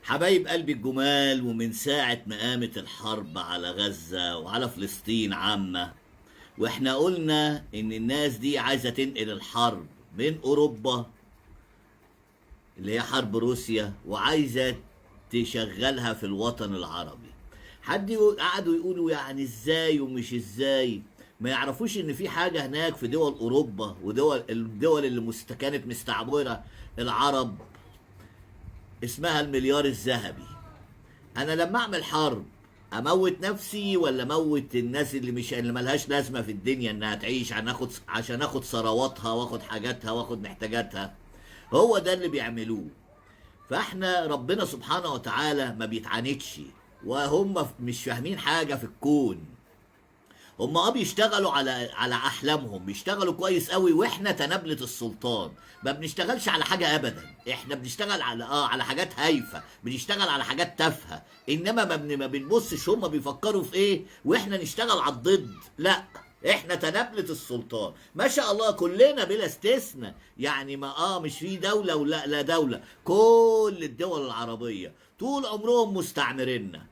حبايب قلبي الجمال، ومن ساعة ما قامت الحرب على غزة وعلى فلسطين عامة، واحنا قلنا ان الناس دي عايزة تنقل الحرب من اوروبا اللي هي حرب روسيا وعايزة تشغلها في الوطن العربي. قعدوا يقولوا يعني ازاي ومش ازاي، ما يعرفوش ان في حاجة هناك في دول اوروبا ودول الدول اللي كانت مستعمرة العرب اسمها المليار الذهبي. انا لما اعمل حرب اموت نفسي ولا اموت الناس اللي ملهاش لازمه في الدنيا انها تعيش عشان اخد ثرواتها واخد حاجاتها واخد محتاجاتها؟ هو ده اللي بيعملوه. فاحنا ربنا سبحانه وتعالى ما بيتعاندش، وهم مش فاهمين حاجه في الكون. هم بيشتغلوا على احلامهم، بيشتغلوا كويس قوي، واحنا تنابلة السلطان ما بنشتغلش على حاجه ابدا. احنا بنشتغل على حاجات هايفه، بنشتغل على حاجات تافهه، انما ما بنبصش هم بيفكروا في ايه واحنا نشتغل على الضد. لا، احنا تنابلة السلطان ما شاء الله كلنا بلا استثناء. يعني ما مش في دولة ولا لا دولة، كل الدول العربية طول عمرهم مستعمريننا،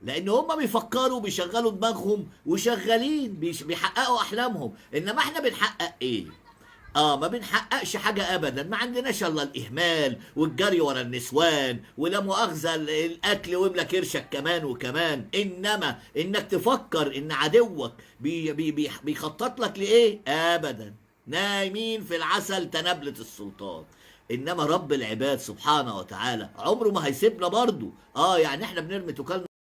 لان هم بيفكروا بيشغلوا دماغهم وشغالين بيحققوا احلامهم. انما احنا بنحقق ايه؟ ما بنحققش حاجة ابدا. ما عندناش الا الاهمال والجري ورا النسوان ولا مؤاخذة الاكل واملى كرشك كمان وكمان. انما انك تفكر ان عدوك بيخطط لك لايه؟ ابدا. نايمين في العسل تنابلة السلطان. انما رب العباد سبحانه وتعالى عمره ما هيسيبنا برضو. يعني احنا بنرمي توكلنا